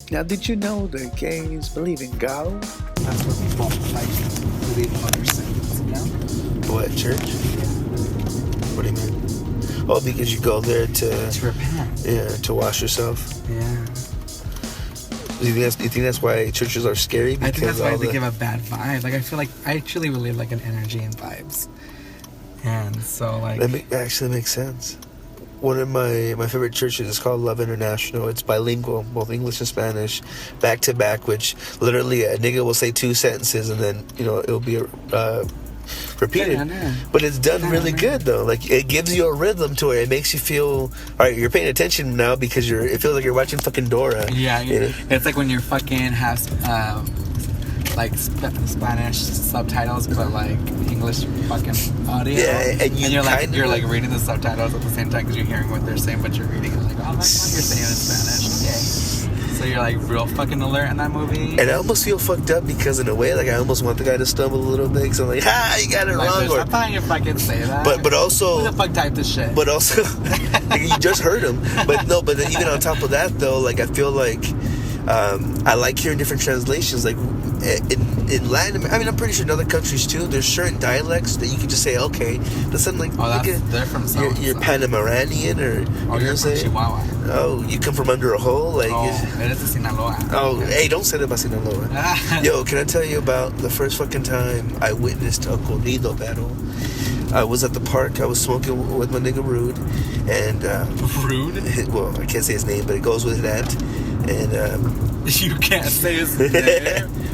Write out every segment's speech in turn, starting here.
Now, did you know the gays believe in God? That's what people like believe in other sins, you know? What, church? What do you mean? Oh, because you go there To repent. yeah, to wash yourself. Yeah. Do you think that's why churches are scary? I think that's why all they give a bad vibe. Like, I feel like I actually believe like an energy and vibes. And so, like... That actually makes sense. One of my favorite churches is called Love International. It's bilingual, both English and Spanish, back to back, which literally a nigga will say 2 sentences and then, it'll be repeated. But it's done really good, though. Like, it gives you a rhythm to it. It makes you feel, all right, you're paying attention now because it feels like you're watching fucking Dora. Yeah, it's like when you're fucking like Spanish subtitles, but like English fucking audio. Yeah, and you're like reading the subtitles at the same time because you're hearing what they're saying, but you're reading it like, oh, that's what you're saying in Spanish. Okay. So you're like real fucking alert in that movie. And I almost feel fucked up because in a way, like I almost want the guy to stumble a little bit because I'm like, you got it wrong. Or, I'm not you fucking say that. But also, who the fuck typed this shit? But also, you just heard him. But then even on top of that though, like I feel like I like hearing different translations. Like in Latin America, I mean, I'm pretty sure in other countries too, there's certain dialects that you can just say, okay, that's something like, they're from you're Panamaranian or you're from Chihuahua. Oh, you come from under a hole? Like, eres de Sinaloa. Oh, hey, don't say that about Sinaloa. Yo, can I tell you about the first fucking time I witnessed a corrido battle? I was at the park. I was smoking with my nigga Rude, and Rude. Well, I can't say his name, but it goes with that. And you can't say his name,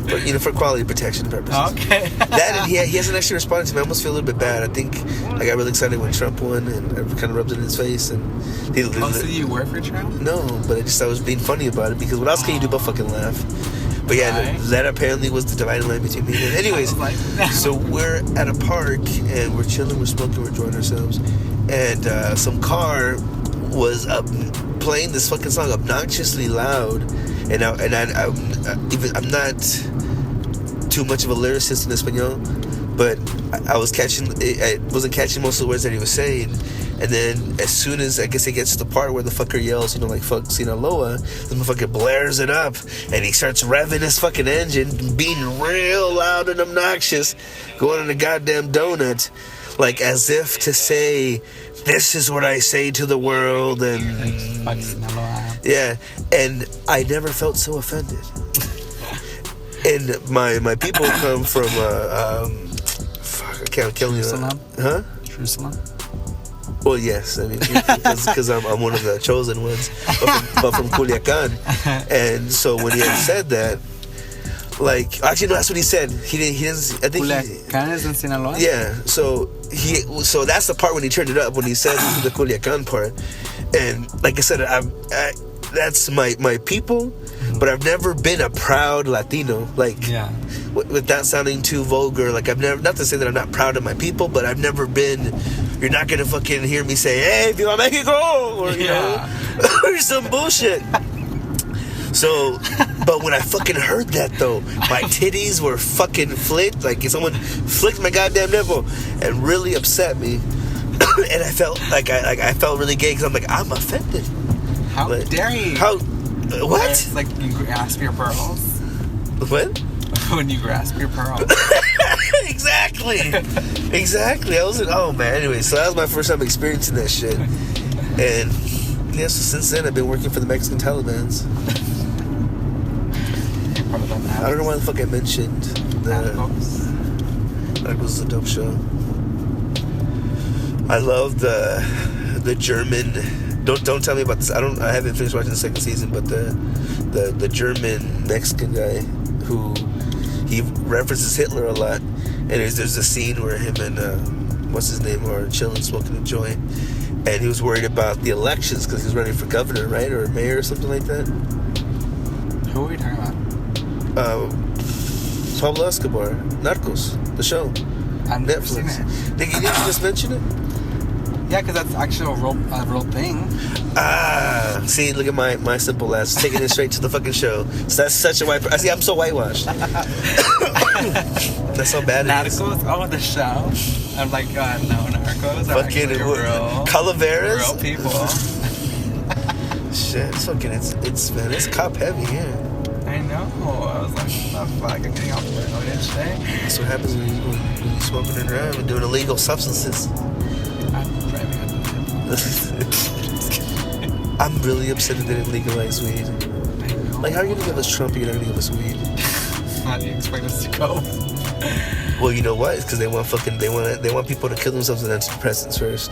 but for quality protection purposes. Okay. That and he hasn't actually responded to me. I almost feel a little bit bad. I think I got really excited when Trump won, and I kind of rubbed it in his face. And so you work for Trump? No, but I was being funny about it because what else can you do but fucking laugh? But yeah, that apparently was the dividing line between me and him. Anyways, so we're at a park and we're chilling, we're smoking, we're enjoying ourselves, and some car was playing this fucking song obnoxiously loud, and I'm not too much of a lyricist in Espanol, but I wasn't catching most of the words that he was saying. And then as soon as I guess it gets to the part where the fucker yells, like fuck Sinaloa, the motherfucker blares it up and he starts revving his fucking engine, being real loud and obnoxious, going on a goddamn donut, like as if to say, this is what I say to the world. And fuck Sinaloa. Yeah, and I never felt so offended. And my people come from fuck, I can't kill you. Jerusalem? Huh? Jerusalem? Well, yes, I mean, because I'm one of the chosen ones, but from Culiacan. And so when he had said that, like, actually, no, that's what he said. He didn't. I think Culiacan is in Sinaloa. Yeah, so that's the part when he turned it up when he said the Culiacan part. And like I said, that's my people, but I've never been a proud Latino. Like, with that sounding too vulgar. Like, I've never, not to say that I'm not proud of my people, but I've never been. You're not gonna fucking hear me say, "Hey, Viva Mexico," or you know, or some bullshit. So, but when I fucking heard that though, my titties were fucking flicked. Like someone flicked my goddamn nipple and really upset me, and I felt like I felt really gay because I'm like, I'm offended. How dare you? How? What? It's like you grasp your pearls. What? When you grasp your pearls. Exactly. I was like, oh man. Anyway, so that was my first time experiencing that shit, and yeah. So since then, I've been working for the Mexican Talibans. I don't know why the fuck I mentioned that. Narcos is a dope show. I love the German. Don't tell me about this. I haven't finished watching the second season, but the German Mexican guy who he references Hitler a lot, and there's a scene where him and what's his name are chilling smoking a joint, and he was worried about the elections because he was running for governor, right, or mayor or something like that. Who are we talking about? Pablo Escobar, Narcos, the show. I've never seen it. Did you just mention it? Yeah, because that's actually a real thing. See, look at my simple ass taking it straight to the fucking show. So that's such a white. See, I'm so whitewashed. That's how bad it is. Narcos? Oh, the show. I'm like, no, Narcos are fucking real. Calaveras? Real people. Shit, it's cop heavy here. I know. I was like, what the fuck? I'm getting off the road and shit. That's what happens when you're smoking and driving and doing illegal substances. I'm driving at the I'm really upset that they didn't legalize weed. I know. Like, how are you gonna give us Trump? You're not gonna give us weed. How do you expect us to go? Well, you know what? It's because they want people to kill themselves with antidepressants first,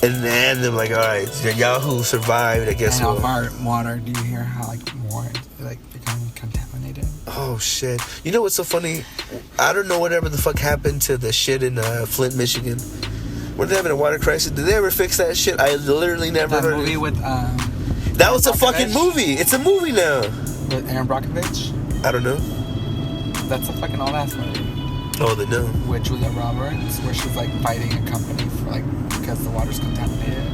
and then they're like, all right, y'all who survived, I guess. And how far water? Do you hear how more becoming contaminated? Oh shit! You know what's so funny? I don't know whatever the fuck happened to the shit in Flint, Michigan. Were they having a water crisis? Did they ever fix that shit? I literally never heard. That movie with that was a fucking movie. It's a movie now. With Aaron Brockovich. I don't know. That's a fucking old ass movie. Oh, they know. With Julia Roberts, where she's like fighting a company for because the water's contaminated.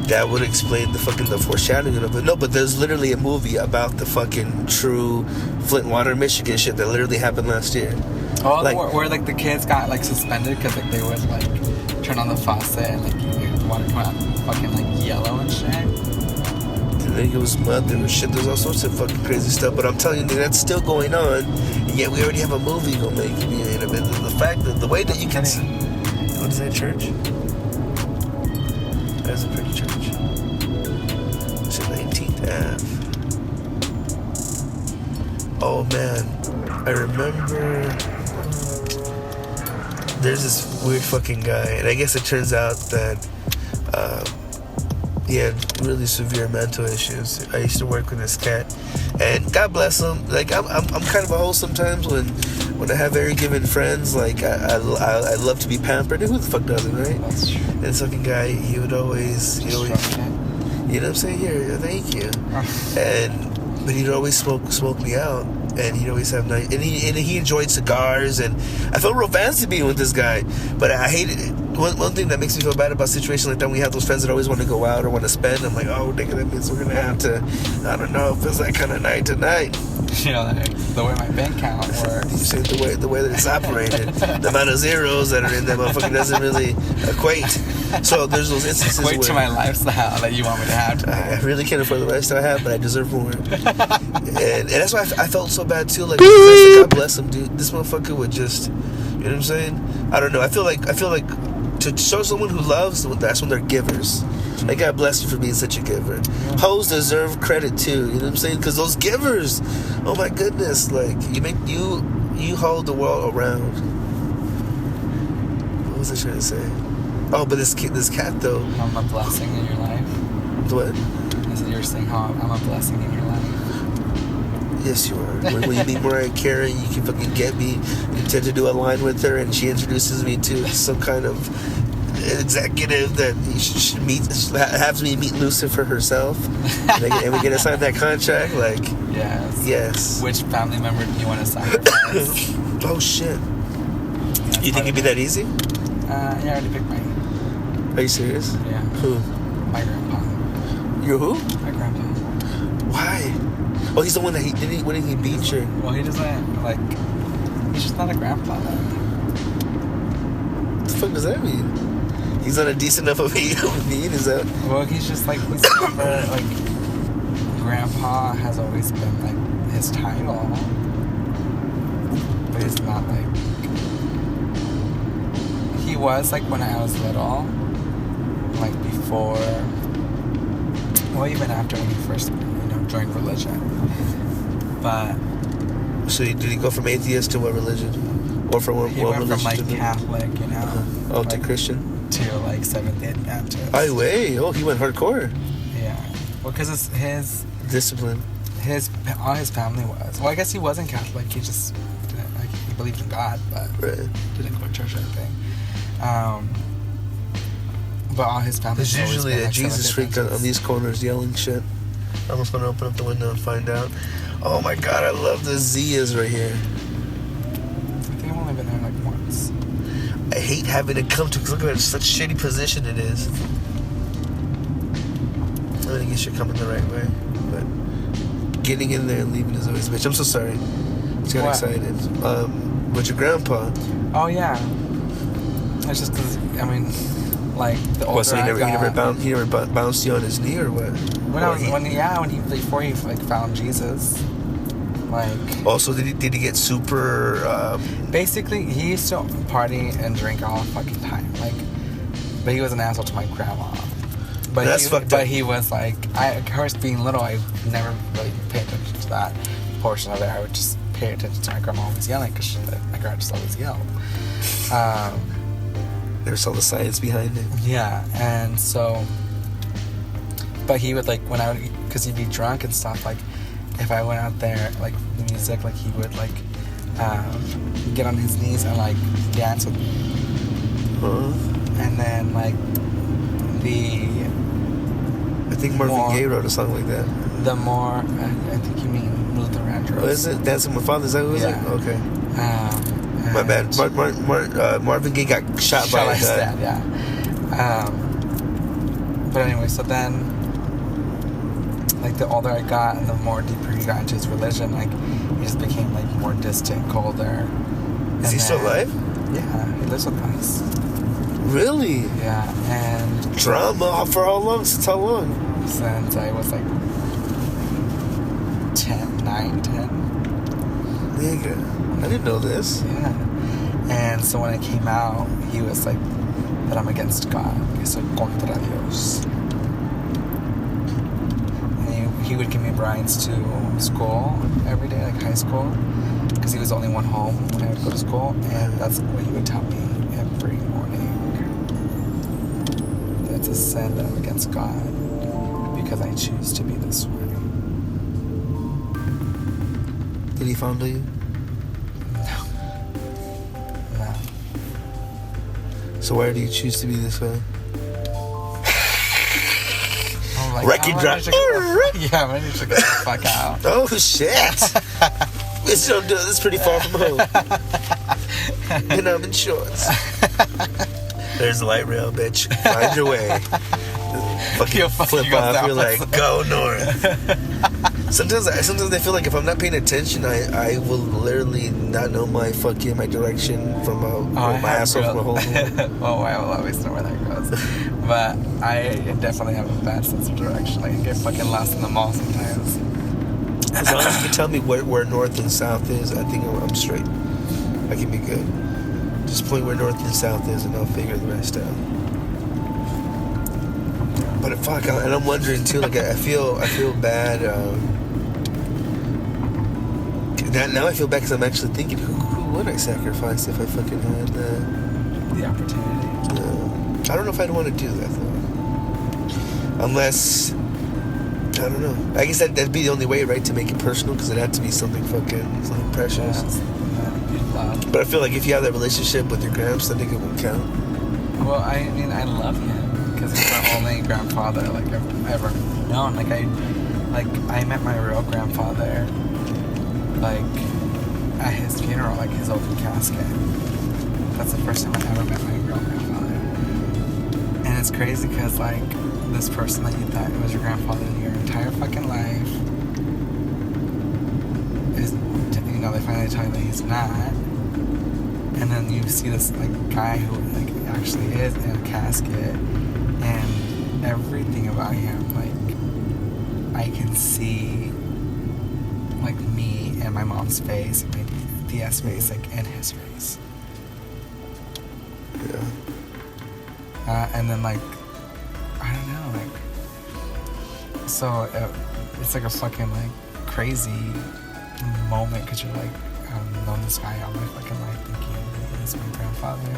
That would explain the foreshadowing of it. No, but there's literally a movie about the fucking true Flint Water, Michigan shit that literally happened last year. Oh, where the kids got suspended because they would turn on the faucet and the water come out fucking yellow and shit. And then it was mud, there was shit, there's all sorts of fucking crazy stuff. But I'm telling you, that's still going on. And yet we already have a movie gonna make. The fact that the way that you can see. What is that church? That's a pretty church. It's in 19th Ave. Oh man, I remember there's this weird fucking guy, and I guess it turns out that he had really severe mental issues. I used to work with this cat, and God bless him. Like I'm kind of a hoe sometimes when I have very given friends. Like I love to be pampered. Who the fuck doesn't, right? That's true. And this fucking guy, he would always, you know what I'm saying? Here, thank you. But he'd always smoke me out, and he'd always have night. And he enjoyed cigars, and I felt real fancy being with this guy, but I hated it. One thing that makes me feel bad about situations like that, when we have those friends that always want to go out or want to spend, I'm like, oh, nigga, that means we're gonna have to, I don't know, it feels like kind of night tonight. You know, the way my bank account works. You say the way that it's operated, the amount of zeros that are in that motherfucker doesn't really equate. So there's those instances equate where to my lifestyle that you want me to have. I really can't afford the lifestyle I have, but I deserve more. and that's why I felt so bad too. Like, God bless him, dude. This motherfucker would just, you know what I'm saying? I don't know. I feel like to show someone who loves, that's when they're givers. Like, God bless you for being such a giver. Hoes deserve credit too. You know what I'm saying? Because those givers, oh my goodness, like you hold the world around. What was I trying to say? Oh, but this cat though. I'm a blessing in your life. What? I said you were saying how I'm a blessing in your life. Yes, you are. When you meet Mariah Carey, you can fucking get me. You tend to do a line with her, and she introduces me to some kind of executive that has me meet Lucifer herself, and we get to sign that contract. Like, yes. Which family member do you want to sacrifice? Oh shit! You think it'd be that easy? Yeah, I already picked mine. Are you serious? Yeah. Who? My grandpa. Your who? My grandpa. Why? Oh, he's the one that when he beat you. Well, he doesn't he's just not a grandpa. What the fuck does that mean? He's not a decent enough of a mean, is that? Well, he's just he's never grandpa has always been his title, but he's not he was when I was little, before, well, even after when he first joined religion. But so did he go from atheist to what religion, or from what he went religion? From Catholic, to Christian, to Seventh-day Adventist. Oh he went hardcore. Yeah, well, because his discipline. All his family was. Well, I guess he wasn't Catholic. He just didn't, he believed in God, but didn't go to church or anything. But all his family. There's usually a Jesus freak on these corners yelling shit. I'm almost gonna open up the window and find out. Oh my god, I love the Zias right here. I think I've only been there once. I hate having to come to, because look at such a shitty position it is. I guess you're coming the right way, but getting in there and leaving is always a bitch. I'm so sorry. I just got excited. But your grandpa. Oh yeah. That's just because Like the older So he never bounced you on his knee or what? Before he like found Jesus. Like. Also, did he get super? Basically, he used to party and drink all the fucking time. Like, but he was an asshole to my grandma. But that's fucked up. But he was like, of course, being little, I never really paid attention to that portion of it. I would just pay attention to my grandma always yelling because my grandma just always yelled. There's all the science behind it. Yeah, and so, but he would like because he'd be drunk and stuff. Like, if I went out there, like the music, like he would like get on his knees and like dance with me. And then like I think Marvin Gaye wrote a song like that. The more I think you mean Luther Vandross. Oh, is it Dancing with My Father? Is that who is it? Okay. My bad. Marvin Gaye got shot by his dad. Yeah. But anyway, so then, like the older I got and the more deeper he got into his religion, like he just became like more distant, colder. Is he still alive? Yeah, he lives with us. Really? Yeah, and drama for how long? Since how long? Since I was like 9, 10. Nigga, I didn't know this. Yeah. And so when I came out, he was like, that I'm against God. Que soy contra Dios. And he would give me rides to school every day, like high school, because he was the only one home when I would go to school. And that's what he would tell me every morning. It's a sin that I'm against God because I choose to be this way. Did he fondle you? No. So why do you choose to be this way? Like, record drop. Yeah, I'm ready to get the fuck out. Oh shit! This don't do it. This is pretty far from home. And I'm in shorts. There's the light rail, bitch. Find your way. Fucking flip off. You're like, go north. Sometimes I feel like if I'm not paying attention, I will literally not know my direction from my asshole from a hole. Oh, I will always know where that goes. But I definitely have a bad sense of direction. Like, I get fucking lost in the mall sometimes. As long as you can tell me where north and south is, I think I'm straight. I can be good. Just point where north and south is, and I'll figure the rest out. But fuck, and I'm wondering too. Like I feel bad. Now I feel bad because I'm actually thinking, who would I sacrifice if I fucking had the opportunity? I don't know if I'd want to do that though. Unless, I don't know. I guess that'd be the only way, right, to make it personal, because it had to be something precious. But I feel like if you have that relationship with your gramps, I think it would count. Well, I mean, I love him because he's my only grandfather like I've ever known. Like I met my real grandfather like at his funeral, like his open casket. That's the first time I ever met my real grandfather. And it's crazy because like this person that you thought was your grandfather your entire fucking life is, you know, they finally tell you that he's not. And then you see this like guy who like actually is in a casket, and everything about him, like I can see like me and my mom's face, and my DS face, like in his face. Yeah. And then like I don't know, like so it's like a fucking like crazy moment because you're like, I've known this guy all my fucking life, thinking he's my grandfather,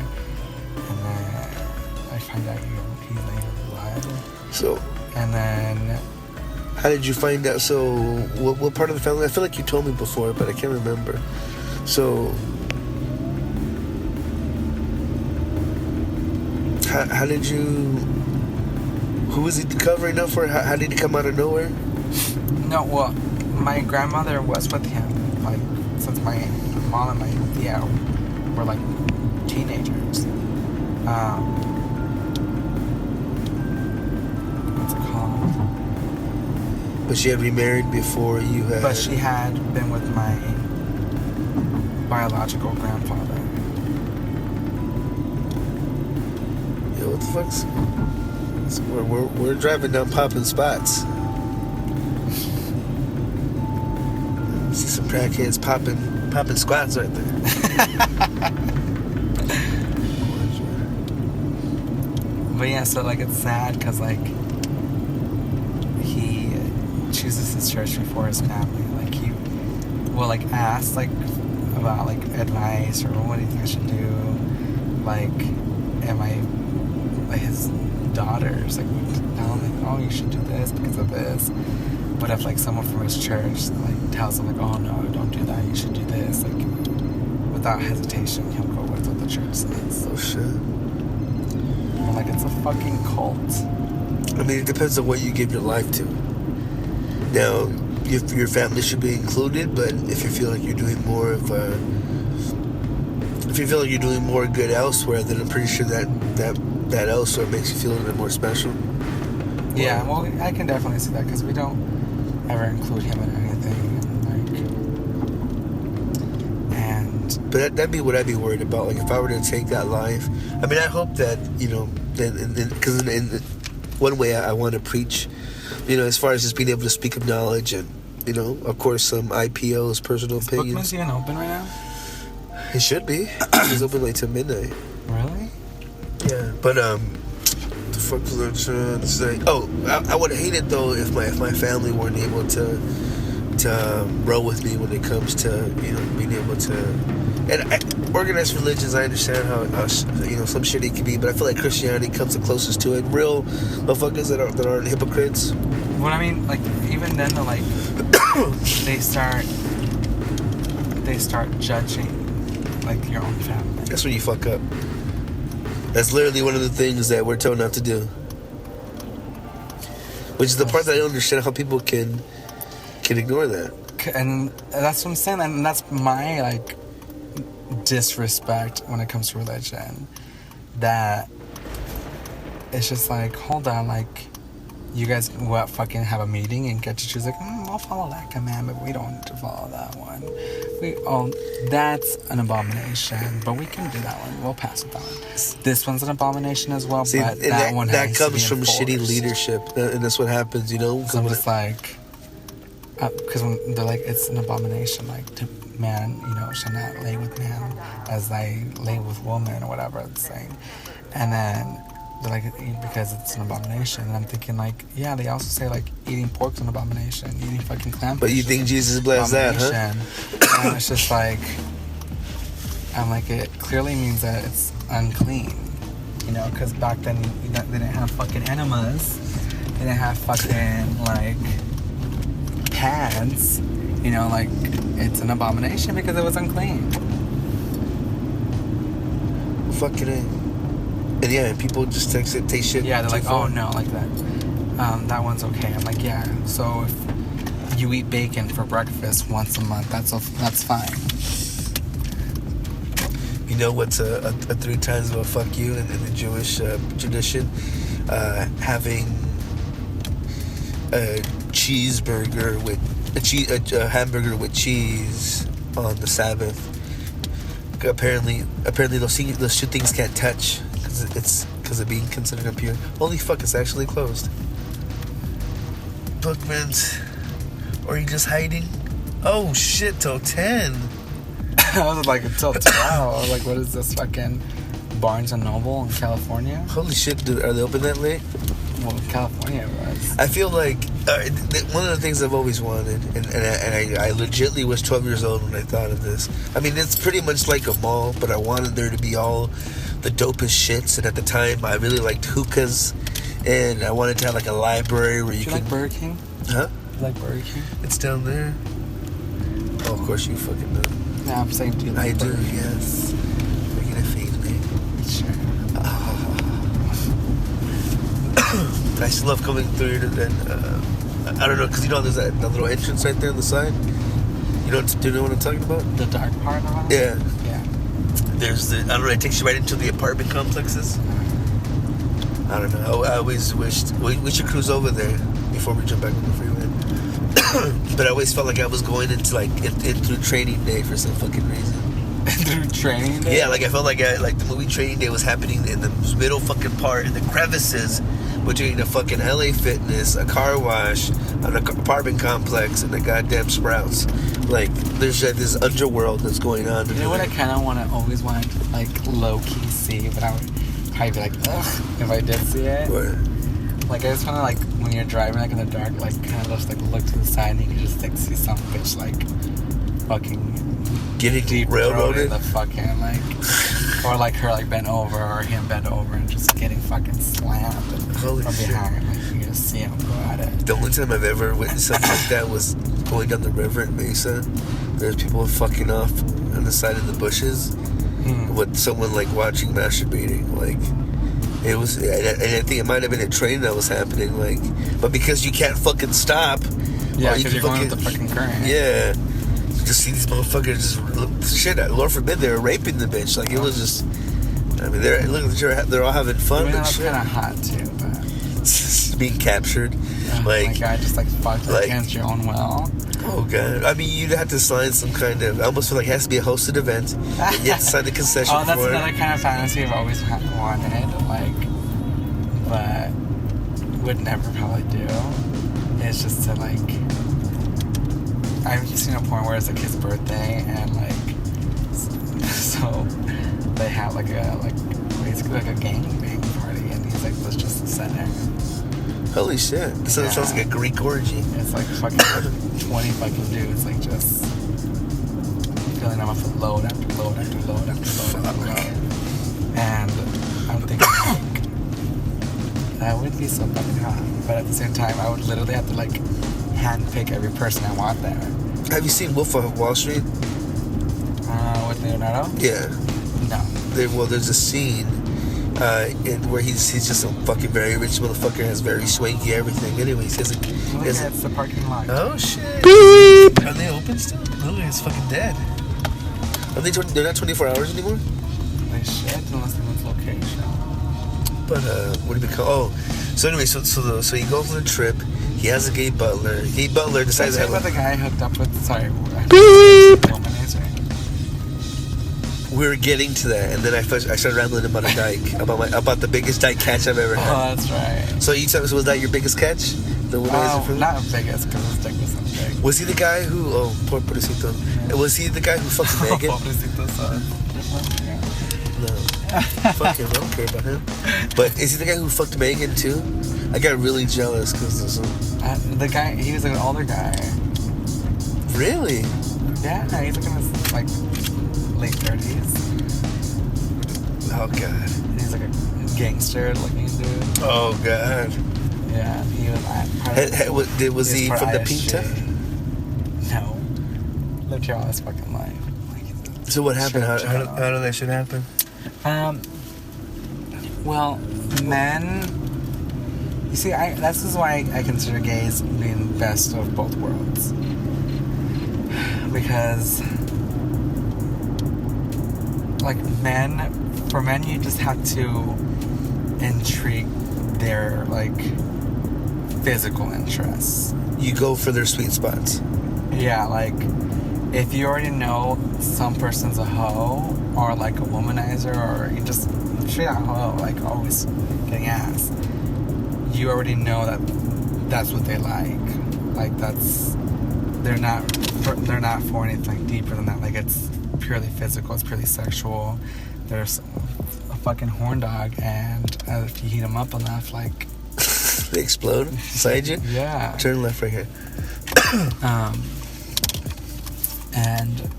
and then I find out he's not even alive. So, and then how did you find out? So, what part of the family? I feel like you told me before, but I can't remember. So, how did you? Who was he covering up for? How did he come out of nowhere? No, well, my grandmother was with him, like since my mom and my tia were like teenagers. What's it called? But she had remarried before you had. But she had been with my biological grandfather. Yo, what the fuck's... We're driving down popping spots. See some crackheads popping squats right there. But yeah, so like it's sad because like he chooses his church before his family. Like he will like ask like about like advice or what do you think I should do? Like, am I like his daughters like tell him like, oh, you should do this because of this. What if like someone from his church like tells him like, oh no, don't do that, you should do this, like without hesitation he'll go with what the church says. Oh shit. And, like it's a fucking cult. I mean, it depends on what you give your life to. Now, your family should be included, but if you feel like you're doing more of if you feel like you're doing more good elsewhere, then I'm pretty sure that elsewhere makes you feel a little bit more special. Yeah, well, I can definitely see that because we don't ever include him in anything, But that'd be what I'd be worried about. Like if I were to take that life, I mean, I hope that because in one way I want to preach, as far as just being able to speak of knowledge and of course some IPOs, personal opinions. Bookman's even open right now? It should be. It's open like till midnight. Really? Yeah, but the fuck was I trying to say? Oh, I would hate it though if my family weren't able to roll with me when it comes to being able to. And organized religions, I understand how some shit it can be, but I feel like Christianity comes the closest to it. Real motherfuckers that aren't hypocrites. Well, I mean, like even then, though, like they start judging like your own family. That's when you fuck up. That's literally one of the things that we're told not to do. Which is the part that I don't understand how people can ignore that. And that's what I'm saying, and that's my like disrespect when it comes to religion. That it's just like, hold on, like you guys fucking have a meeting and get to choose like, we'll follow that commandment, we don't need to follow that one. That's an abomination, but we can do that one. We'll pass with that one. This one's an abomination as well. See, but that one that has comes to be from shitty leadership, and that's what happens, So I'm just like, because when they're like, it's an abomination, like to man, shall not lay with man as they lay with woman or whatever it's saying, and then they're like, because it's an abomination, and I'm thinking like, yeah, they also say like eating pork's an abomination, eating fucking clam. But you think Jesus blessed that, huh? And it's just like, I'm like, it clearly means that it's unclean, because back then they didn't have fucking enemas, they didn't have fucking like pads, like it's an abomination because it was unclean. Fucking it. And yeah, people just take shit. Yeah, they're like, oh no, like that. That one's okay. I'm like, yeah. So if you eat bacon for breakfast once a month, that's fine. You know what's a 3 times of a fuck you in the Jewish tradition? Having a cheeseburger with a hamburger with cheese on the Sabbath. Apparently those 2 things can't touch because of being considered impure. Holy fuck, it's actually closed. Bookman's, or are you just hiding? Oh shit, till 10. I was like, until 12. I was like, what is this fucking Barnes and Noble in California? Holy shit, are they open that late? Well, California was. I feel like one of the things I've always wanted, and I legitimately was 12 years old when I thought of this. I mean, it's pretty much like a mall, but I wanted there to be all the dopest shits. And at the time, I really liked hookahs, and I wanted to have like a library where you could. Like Burger King? Huh? You like Burger King? It's down there. Oh, of course you fucking know. Yeah, I'm saying, do you like Burger King? Yes. Making it feed me. Sure. I just love coming through and I don't know, because there's that little entrance right there on the side. Do you know what I'm talking about? The dark part of it? Yeah. Yeah. There's it takes you right into the apartment complexes. I don't know. I always wished we should cruise over there before we jump back on the freeway. But I always felt like I was going into like through training day for some fucking reason. through Training Day? Yeah, like I felt like the movie Training Day was happening in the middle fucking part, in the crevices between a fucking LA Fitness, a car wash, an apartment complex, and the goddamn Sprouts. Like, there's this underworld that's going on. You know what I kind of always want to, like, low-key see, but I would probably be like, ugh, if I did see it. What? Like, I just want to, like, when you're driving, like, in the dark, like, kind of just, like, look to the side and you can just, like, see some bitch, like, fucking getting deep railroaded. The fucking, like, or, like, her, like, bent over, or him bent over and just getting fucking slammed Holy from shit. behind. Like, you just see him go at it. The only time I've ever witnessed something like that was going down the river in Mesa. There's people fucking off on the side of the bushes with someone, like, watching masturbating. Like, it was, and I think it might have been a train that was happening, like, but because you can't fucking stop. Yeah, because you're going with the fucking current. Yeah. Just see these motherfuckers just, shit, Lord forbid they were raping the bitch. Like, it was just, I mean, they're all having fun. I mean, and that's shit. kind of hot, too, but... Being captured. Oh like, my God, just, like, fucked like, against your own will. Oh, God. I mean, you'd have to sign some kind of, I almost feel like it has to be a hosted event. And you have to sign the concession Oh, that's for another it. kind of fantasy I've always wanted, like, but would never probably do. It's just to, like, I've seen a porn where it's, like, his birthday, and, like, so they have, like, basically, like, a gangbang party, and he's, like, was just the center. Holy shit. This sounds like a Greek orgy. It's, like, fucking 20 fucking dudes, like, just filling them up with load after load after load after load after load. And I'm thinking, like, that would be so fucking hot. But at the same time, I would literally have to, like, handpick every person I want there. Have you seen Wolf of Wall Street? With Leonardo? Yeah. No. There's a scene where he's just a fucking very rich motherfucker, has very swanky everything. Anyways, Look, it's the parking lot. Oh shit! Beep. Are they open still? No, it's fucking dead. Are they're not 24 hours anymore? They should, unless they move location. But what do we call? Oh, so anyway, so he goes on a trip. He has a gay butler. Gay butler decides to have about the guy hooked up with. Sorry. Womanizer. We were getting to that, and then I started rambling about a dyke, about the biggest dyke catch I've ever had. Oh, that's right. So was that your biggest catch? The womanizer film? Not biggest, because his dick wasn't big. Was he the guy who? Oh, poor pobrecito. Yeah. Was he the guy who fucked Megan? Pobrecito son. No. Fuck him. I don't care about him. But is he the guy who fucked Megan too? I got really jealous because the guy, he was like an older guy. Really? Yeah, he's like in his late 30s. Oh god. And he's like a gangster looking dude. Oh god. Yeah, he was. Was he from the Pinta? No. Lived here all his fucking life. So what happened? How did that shit happen? Well, men. You see, this is why I consider gays being best of both worlds. Because, like, for men, you just have to intrigue their, like, physical interests. You go for their sweet spots. Yeah, like, if you already know some person's a hoe, or, like, a womanizer, or you just straight out hoe, like, always getting ass, you already know that's what they like. Like, they're not for anything deeper than that. Like, it's purely physical, it's purely sexual. There's a fucking horn dog, and if you heat them up enough, like, they explode inside you? Yeah. Turn left right here. And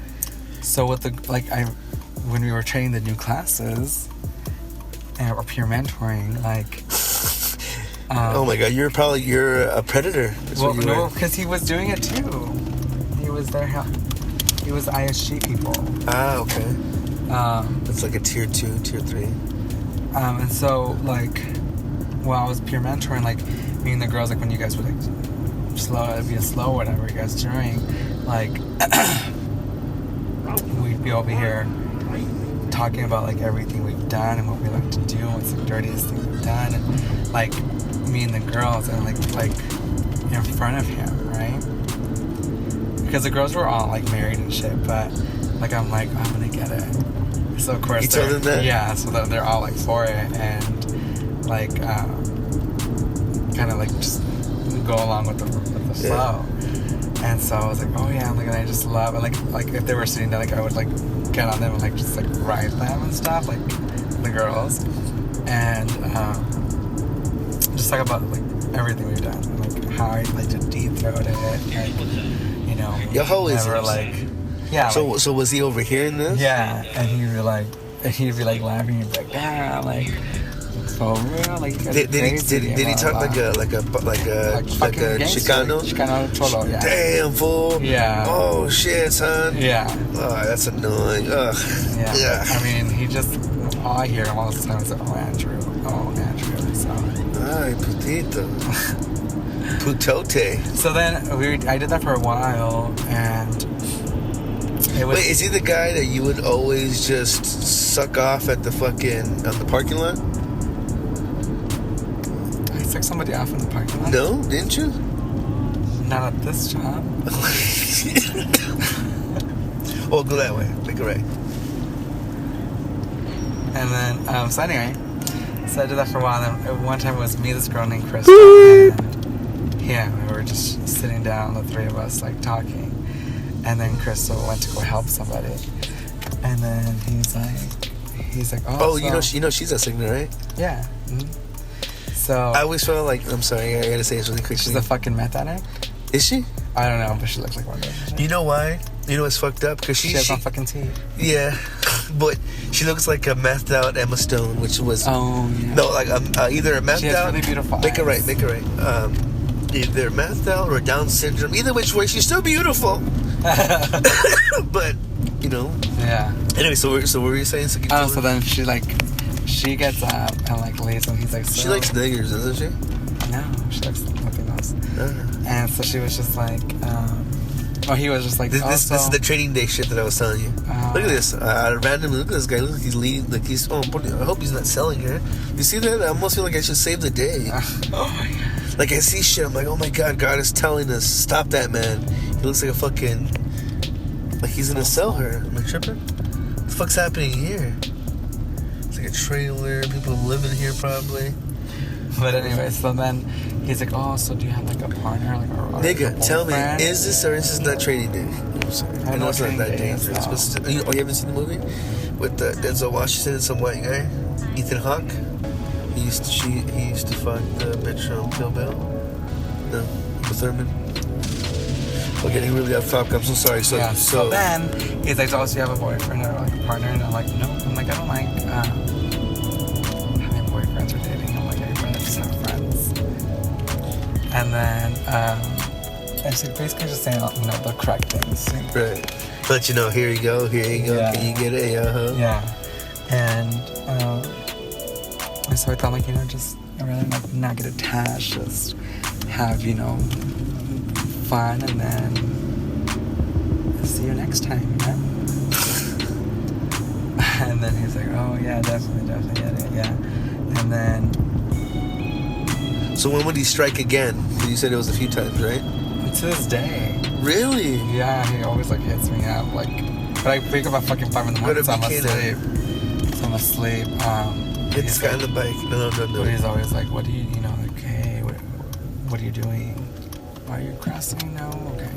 so with when we were training the new classes or peer mentoring, like, oh my god, you're a predator. Well, no, because he was doing it too. He was there. He was ISG people. Ah, okay. It's like a tier 2, tier 3. And so, like, while I was peer mentoring, like, me and the girls, like, when you guys would, like, it'd be a slow whatever you guys doing, like, we'd be over here talking about, like, everything we've done and what we like to do and what's the dirtiest thing we've done, and, like, me and the girls, and, like in front of him, right? Because the girls were all, like, married and shit, but Like, I'm like, I'm gonna get it. So, of course, You told them that? Yeah, so they're all, like, for it. And, like, kind of, like, just go along with the flow. And so I was like, oh, yeah, like, and I just love, and, like, if they were sitting there, like, I would, like, get on them and, like, just, like, ride them and stuff, like, the girls. And, just talk about, like, everything we've done. And, like, how I, like, to deep-throat it. And, you know, Yo, how is never, it? like... Yeah. So, like, so was he overhearing this? yeah, and he'd be like laughing. He'd be like, yeah, like, for real, like. Did he talk like a Chicano? Chicano cholo, yeah. Damn, fool. Yeah. Oh shit, son. Yeah. Oh, that's annoying. Ugh. Yeah. I mean, he just all I hear him all the time is like, oh Andrew. So. Ay, putito. Putote. So then I did that for a while, and. Wait, is he the guy that you would always just suck off at the parking lot? I took somebody off in the parking lot? No, didn't you? Not at this job. Oh, go that way. Make it right. And then, so anyway, so I did that for a while. And then one time it was me, this girl named Crystal, and yeah, we were just sitting down, the three of us, like, talking. And then Crystal went to go help somebody, and then he's like, oh, so, you know, she's a singer, right? Yeah. Mm-hmm. So I always felt like, I'm sorry, I gotta say this really quick. She's a fucking meth addict. Is she? I don't know, but she looks like one of them. You know why? You know what's fucked up? Because she has no fucking teeth. Yeah, but she looks like a methed out Emma Stone, which was yeah. No, like either a methed she has out. Really beautiful Make it eyes. right. Either methed out or Down syndrome. Either which way, she's still beautiful. But you know. Yeah. Anyway, so what were you saying? So then she gets up and like leaves, and he's like. So, she likes niggers, doesn't she? No, she likes nothing else. And so she was just like, he was just like, this is the training day shit that I was telling you. Look at this. Randomly, look at this guy. Look, he's leading. Like he's. I hope he's not selling her. You see that? I almost feel like I should save the day. Like I see shit. I'm like, oh my god, God is telling us, stop that man. He looks like a fucking. Like he's gonna sell her. Am I tripping? What the fuck's happening here? It's like a trailer. People living here probably. But anyway, so then he's like, oh, so do you have like a partner, like nigga, tell me, is this or is this not Training Day? I'm sorry. I know it's not that dangerous. But still, you haven't seen the movie with Denzel Washington and some white guy, Ethan Hawke? He used to fuck the bitch from Kill Bill. No, Uma Thurman. We're getting really off topic. I'm so sorry. So then he's like, oh, so you have a boyfriend or like a partner? And I'm like, no. I'm like, I don't like having boyfriends or dating. I'm like, I'd rather just have friends. And then basically just saying, the correct things. Right. But here you go. Yeah. Can you get it? Yeah. And so I thought, like, just really like not get attached, just have, fun, and then see you next time, And then he's like, oh yeah, definitely get it, yeah. And then so when would he strike again? You said it was a few times, right? To this day. Really? Yeah, he always like hits me up, like, but I wake up at fucking 5 in the morning, so I'm asleep. Hit this guy on the bike. No. But he's always like, what do you, like, hey, what are you doing? Are you crossing now? Okay.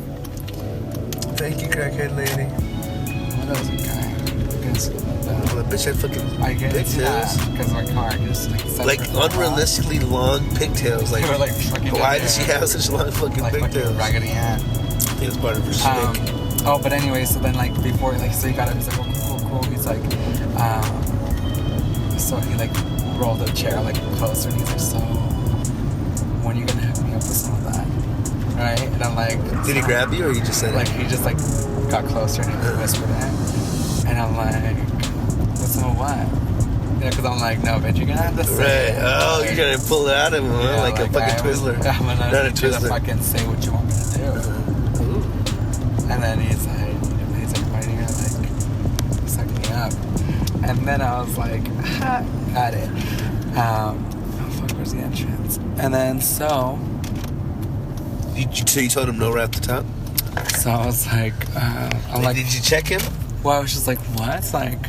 Thank you, crackhead lady. What else, guy? Well, the bitch had fucking pigtails. Because my car just like unrealistically long pigtails. Like, like why does she have such long fucking pigtails? Raggedy Ann. I think it's part of her shtick. But anyway, so then like before, like, so he got it. He's like, oh, cool. He's like, so he like rolled the chair like closer, and he's like, so when are you gonna hook me up with some of that? Right? And I'm like, did he grab you or you just said like, he just like got closer and he whispered it. And I'm like, what's some of what? Because I'm like, no, bitch, you're gonna have to say it. Oh, you're gonna pull it out of him, huh? Like a fucking Twizzler. I'm gonna not a Twizzler. Fucking say what you want me to do. And then he's like, why are you gonna like suck me up? And then I was like, got it. Where's the entrance? And then so you told him no right at the top? So I was like, did you check him? Well, I was just like, what? Like,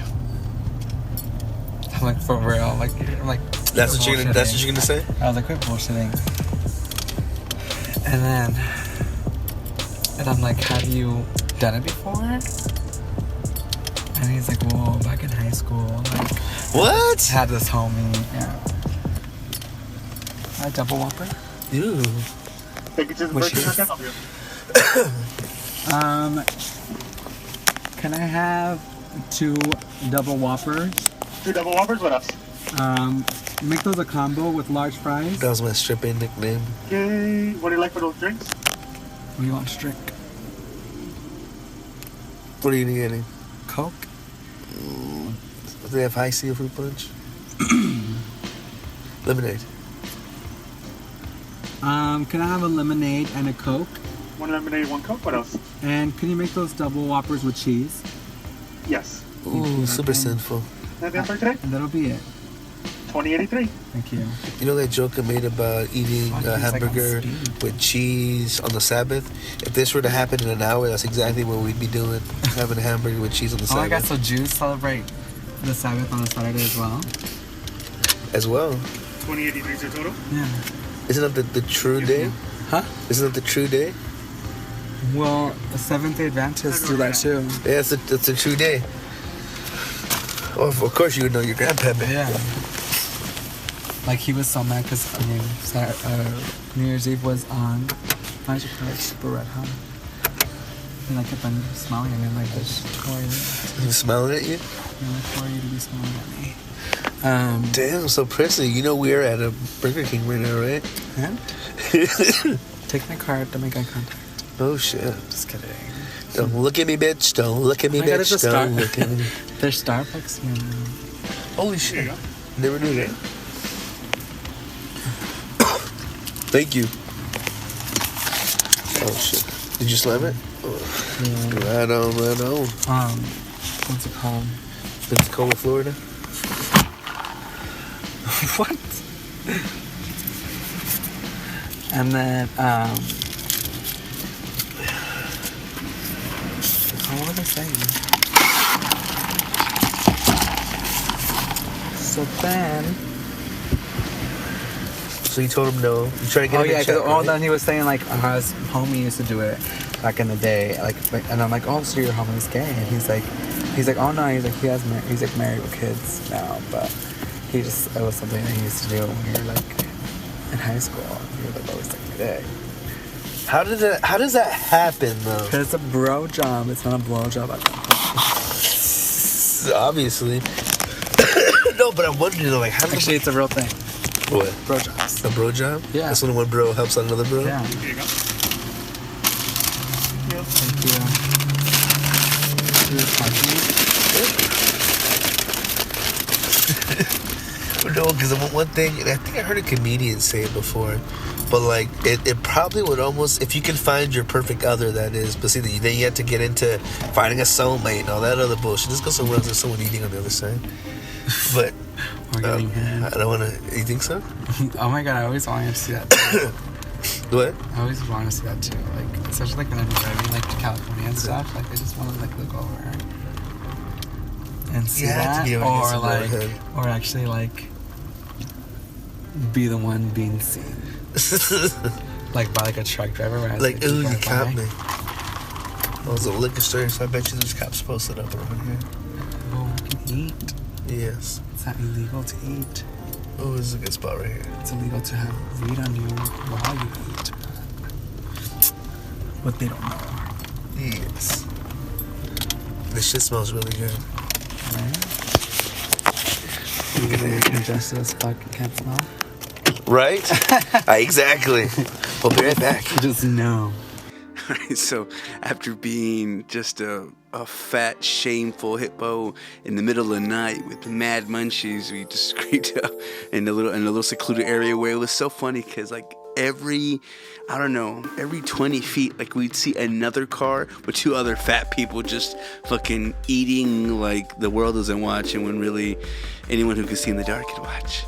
I'm like, for real? Like, I'm like, That's what you're gonna say? I was like, quit bullshitting. And I'm like, have you done it before? And he's like, well, back in high school, like, what? Had this homie, yeah. A double whopper. Ew. Thank you to the burger. Can I have 2 double whoppers? 2 double whoppers. What else? Make those a combo with large fries. That was my stripping nickname. Okay. What do you like for those drinks? What do you want, Strick? What are you getting? Coke? Do they have high C fruit punch? Lemonade. Can I have a lemonade and a Coke? 1 lemonade, 1 Coke. What else? And can you make those double whoppers with cheese? Yes. Ooh, super sinful. Anything else for today? And that'll be it. 2083. Thank you. You know that joke I made about eating a hamburger with cheese on the Sabbath? If this were to happen in an hour, that's exactly what we'd be doing. Having a hamburger with cheese on the Oh my god, Sabbath. so Jews celebrate the Sabbath on a Saturday as well? As well. 2083 is your total? Yeah. Isn't that the true day? Huh? Isn't that the true day? Well, the Seventh-day Adventists do that too. Yeah, it's a true day. Oh, of course you would know your grandpappy. Yeah. Like, he was so mad because, New Year's Eve was on. I just feel like super red hot. And I kept on smiling at me like this. Who are you? He was smiling at you? I'm like, who are you to be smiling at me? Damn, so prissy. You know we're at a Burger King right now, right? And? Take my card, don't make eye contact. Oh, shit. Just kidding. Don't look at me, bitch. Don't look at me, Oh my God, bitch. it's a Don't look at me. There's Starbucks here now. Holy shit. Never knew that. Thank you. Oh, shit. Did you slam it? Oh. Yeah. Right on, right on. What's it called? Pensacola, Florida. What? And then, what was I saying? So then... So you told him no. You tried to get him in check, right? Then he was saying, like, his homie used to do it back in the day. Like, and I'm like, oh, so your homie's gay? And he's like, oh, no, he's like, he's like married with kids now, but it was something that he used to do when we were, like, in high school. He was, like, always like, gay. How does that happen, though? Because it's a bro job. It's not a blow job. Obviously. No, but I'm wondering, like, how does... Actually, it's a real thing. What? Bro jobs. A bro job? Yeah. That's when one bro helps out another bro? Yeah. Here you go. Thank you. No, because one thing, and I think I heard a comedian say it before, but like it probably would almost, if you can find your perfect other, that is, but see, then you have to get into finding a soulmate and all that other bullshit. Just go somewhere else, there's someone eating on the other side. But Or getting head. I don't want to. You think so? Oh my god, I always wanted to see that too. What? I always wanted to see that too. Like, especially like when I'm driving like to California and stuff. Like, I just want to like look over and see that, or like, or actually like be the one being seen, like by like a truck driver. Where Like, ooh, you caught by. me. I was at a liquor store, so I bet you there's cops posted up around here. Oh, we can eat. Yes. It's not illegal to eat. Oh, this is a good spot right here. It's illegal to have weed on you while you eat. But they don't know. Yes. This shit smells really good. Right? You congested as fuck, can't smell? Right? Exactly. We'll be right back. Just no. Alright, so after being just a fat, shameful hippo in the middle of the night with mad munchies, we just screamed up in a little secluded area where it was so funny because like every 20 feet, like we'd see another car with 2 other fat people just fucking eating like the world doesn't watch, and when really anyone who could see in the dark could watch.